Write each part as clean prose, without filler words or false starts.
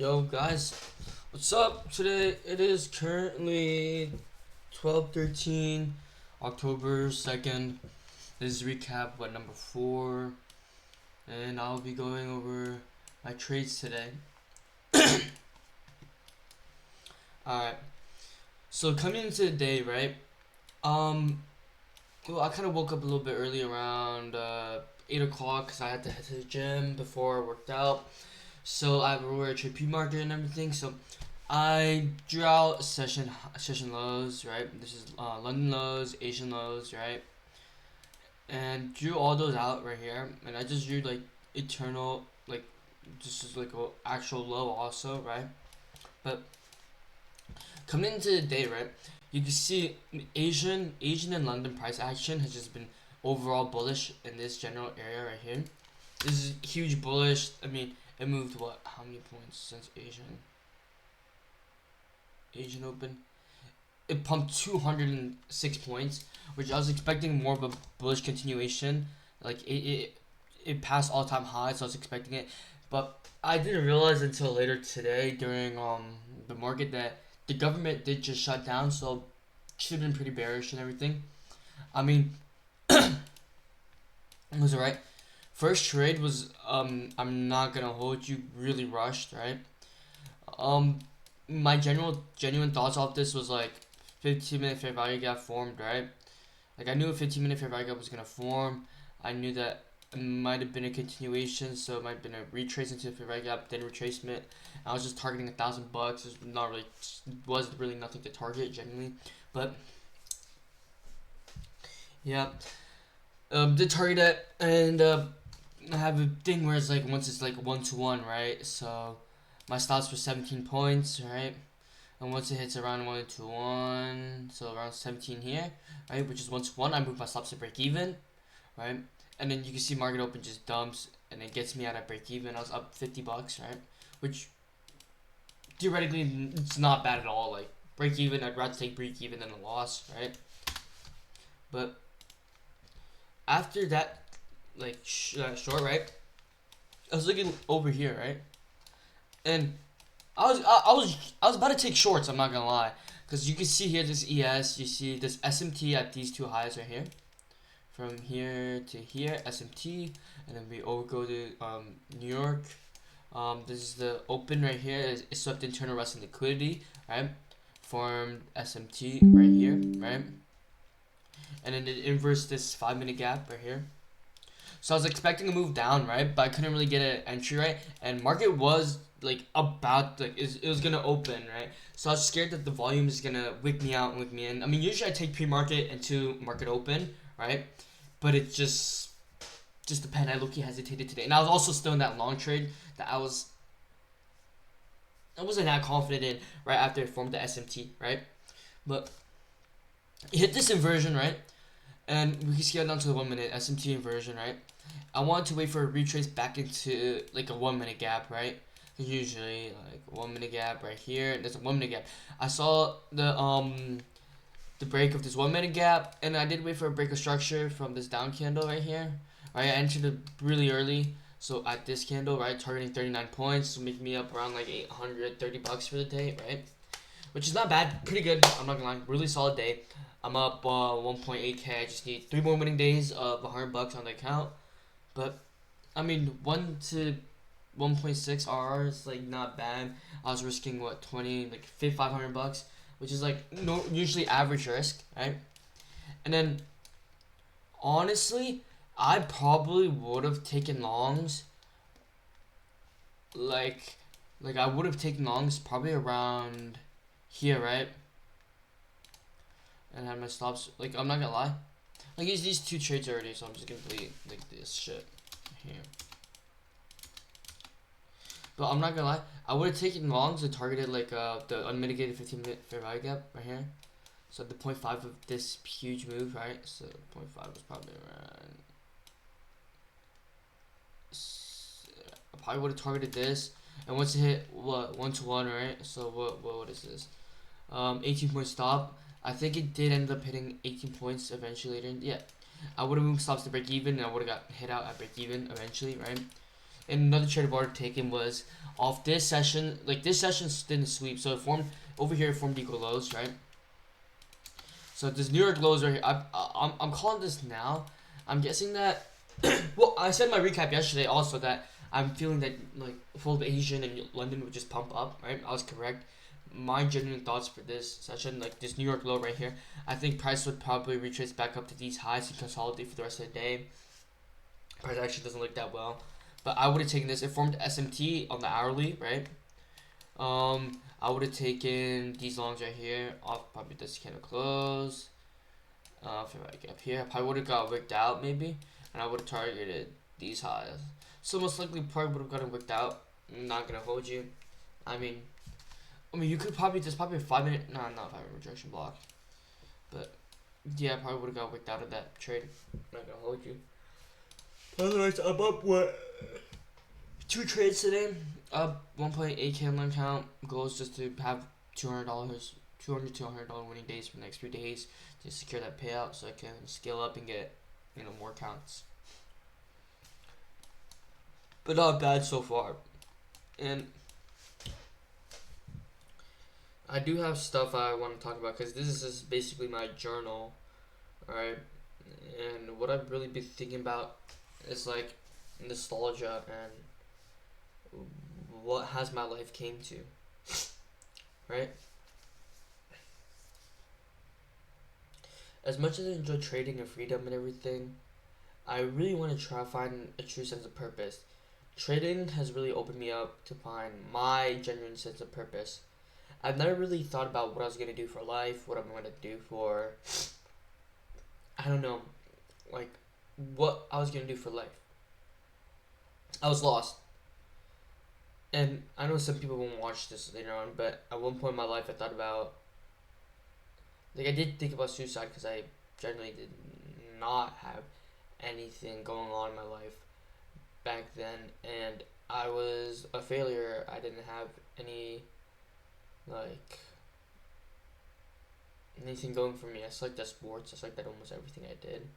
Yo guys, what's up? Today it is currently 12:13, October 2nd. This is recap what number 4, and I'll be going over my trades today. Alright, so coming into the day, right? Well, I kind of woke up a little bit early around 8 o'clock because I had to head to the gym before I worked out. So I were at pre-market and everything. So I drew out session lows, right? This is London lows, Asian lows, right? And drew all those out right here. And I just drew like eternal, like just as like a actual low also, right? But coming into the day, right? You can see Asian and London price action has just been overall bullish in this general area right here. This is huge bullish. I mean, it moved what? How many points since Asian Open? It pumped 206 points, which I was expecting more of a bullish continuation. Like it passed all time highs, so I was expecting it. But I didn't realize until later today during the market that the government did just shut down, so it should have been pretty bearish and everything. I mean, it was alright. First trade was I'm not gonna hold you, really rushed, right? Um my genuine thoughts off this was like 15-minute fair value gap formed, right? Like I knew a 15-minute fair value gap was gonna form. I knew that it might have been a continuation, so it might have been a retrace into the fair value gap, then retracement. I was just targeting $1,000. It's not really was really nothing to target genuinely, but yeah, did target it, and I have a thing where it's like once it's like 1-to-1, right? So my stops for 17 points, right? And once it hits around 1-to-1, so around 17 here, right? Which is 1-to-1, I move my stops to break even, right? And then you can see market open just dumps and it gets me out at break even. I was up $50, right? Which theoretically it's not bad at all. Like break even, I'd rather take break even than a loss, right? But after that, like short, right? I was looking over here, right? And I was about to take shorts. I'm not gonna lie, because you can see here this ES. You see this SMT at these two highs right here, from here to here SMT, and then we all go to New York. This is the open right here. It swept internal resting liquidity, right? Formed SMT right here, right? And then it inverse this 5-minute gap right here. So I was expecting a move down, right? But I couldn't really get an entry, right? And market was like about like it was gonna open, right? So I was scared that the volume is gonna wick me out and wick me in. I mean, usually I take pre-market into market open, right? But it just depended. I low-key hesitated today, and I was also still in that long trade that I wasn't that confident in right after it formed the SMT, right? But it hit this inversion, right? And we can scale down to the 1-minute SMT inversion, right? I want to wait for a retrace back into like a 1-minute gap, right? Usually like 1-minute gap right here. There's a 1-minute gap. I saw the break of this 1-minute gap, and I did wait for a break of structure from this down candle right here. Right, I entered it really early, so at this candle, right, targeting 39 points, so make me up around like $830 for the day, right? Which is not bad, pretty good. I'm not gonna lie, really solid day. I'm up 1.8k. I just need 3 more winning days of $100 on the account. But I mean, 1 to 1.6 RR is like not bad. I was risking what 20, like $500, which is like no usually average risk, right? And then honestly, I probably would have taken longs. Like, I would have taken longs probably around here, right? And had my stops. Like, I'm not gonna lie. Like, use these two trades already, so I'm just gonna delete like this shit here. But I'm not gonna lie, I would have taken longs and targeted like the unmitigated 15-minute fair value gap right here. So the 0.5 of this huge move, right? So 0.5 was probably around. I probably would have targeted this, and once it hit what 1-to-1, right? So what is this? 18-point stop. I think it did end up hitting 18 points eventually later. Yeah, I would have moved stops to break even, and I would have got hit out at break even eventually, right? And another trade I've already taken was off this session. Like this session didn't sweep, so it formed over here. It formed equal lows, right? So this New York lows right here. I'm calling this now. I'm guessing that. Well, I said in my recap yesterday also that I'm feeling that like full Asian and London would just pump up, right? I was correct. My genuine thoughts for this session, like this New York low right here, I think price would probably retrace back up to these highs and consolidate for the rest of the day. Price actually doesn't look that well, but I would have taken this. It formed SMT on the hourly, right? I would have taken these longs right here off probably this candle close. If I get up here, I probably would have got wicked out maybe, and I would have targeted these highs. So most likely probably would have gotten wicked out. I'm not gonna hold you. I mean, you could probably just probably a 5 minute, no, not 5 minute rejection block, but yeah, I probably would have got wicked out of that trade. I'm not gonna hold you. Otherwise, I'm up what? 2 trades today. Up 1.8k on my account. Goal is just to have $200, $200 to $100 winning days for the next 3 days to secure that payout, so I can scale up and get more accounts. But not bad so far. And I do have stuff I want to talk about because this is just basically my journal, alright? And what I've really been thinking about is like nostalgia and what has my life came to, right? As much as I enjoy trading and freedom and everything, I really want to try to find a true sense of purpose. Trading has really opened me up to find my genuine sense of purpose. I've never really thought about what I was going to do for life, what I'm going to do for, I don't know, like what I was going to do for life. I was lost. And I know some people won't watch this later on, but at one point in my life I thought about, like I did think about suicide because I generally did not have anything going on in my life back then, and I was a failure. I didn't have anything going for me. I sucked at sports. I sucked at almost everything I did.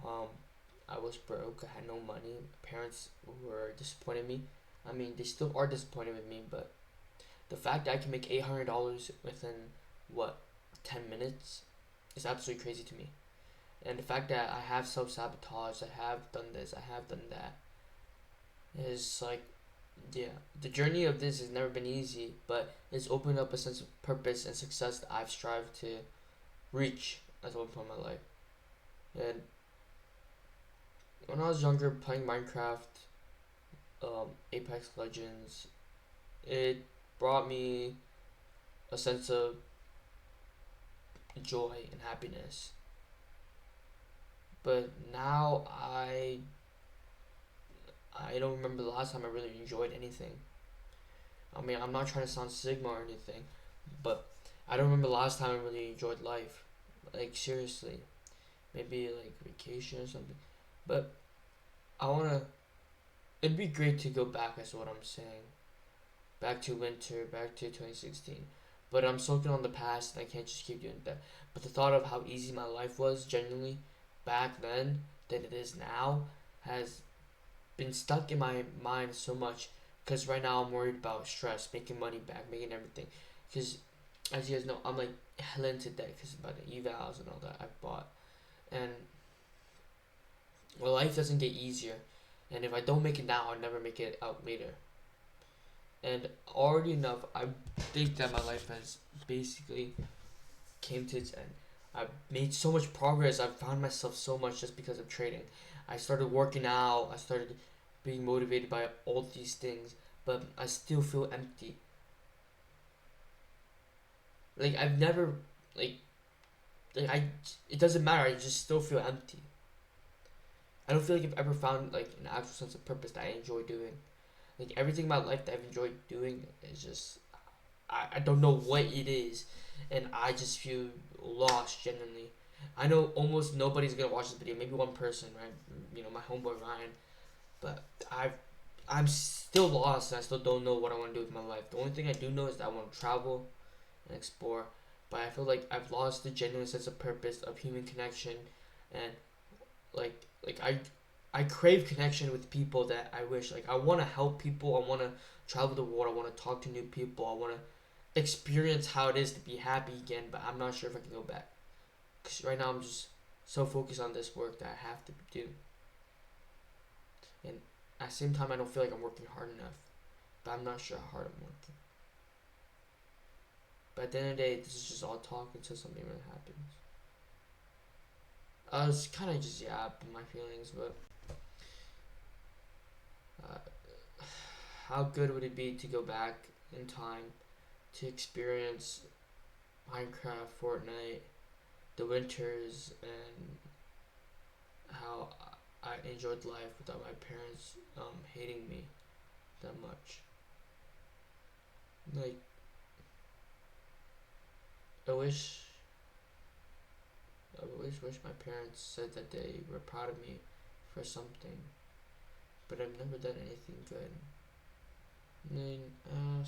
I was broke. I had no money. My parents were disappointed in me. I mean, they still are disappointed with me, but the fact that I can make $800 within 10 minutes is absolutely crazy to me. And the fact that I have self-sabotage, I have done this, I have done that, is like, yeah, the journey of this has never been easy, but it's opened up a sense of purpose and success that I've strived to reach at one point in my life. And when I was younger, playing Minecraft, Apex Legends, it brought me a sense of joy and happiness. But now I don't remember the last time I really enjoyed anything. I mean, I'm not trying to sound Sigma or anything, but I don't remember the last time I really enjoyed life. Like seriously, maybe like vacation or something. But it'd be great to go back, is what I'm saying. Back to winter, back to 2016. But I'm soaking on the past and I can't just keep doing that. But the thought of how easy my life was, genuinely, back then than it is now, has been stuck in my mind so much. Because right now I'm worried about stress, making money back, making everything. Because as you guys know, I'm like hella into debt because about the evals and all that I've bought. And well, life doesn't get easier. And if I don't make it now, I'll never make it out later. And already enough, I think that my life has basically came to its end. I've made so much progress. I've found myself so much just because of trading. I started working out. I started being motivated by all these things, but I still feel empty. Like I've never it doesn't matter. I just still feel empty. I don't feel like I've ever found like an actual sense of purpose that I enjoy doing. Like everything in my life that I've enjoyed doing is just I don't know what it is, and I just feel lost genuinely. I know almost nobody's gonna watch this video, maybe one person, right? My homeboy Ryan, but I'm still lost and I still don't know what I want to do with my life. The only thing I do know is that I want to travel and explore, but I feel like I've lost the genuine sense of purpose of human connection, and like I crave connection with people that I wish. Like I want to help people. I want to travel the world. I want to talk to new people. I want to experience how it is to be happy again. But I'm not sure if I can go back. Cause right now I'm just so focused on this work that I have to do. And at the same time, I don't feel like I'm working hard enough. But I'm not sure how hard I'm working. But at the end of the day, this is just all talk until something really happens. I was kind of just yapping my feelings, but uh, how good would it be to go back in time to experience Minecraft, Fortnite, the winters, and how I enjoyed life without my parents hating me that much. Like, I wish, wish my parents said that they were proud of me for something, but I've never done anything good. I mean, I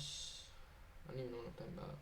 don't even know what I'm talking about.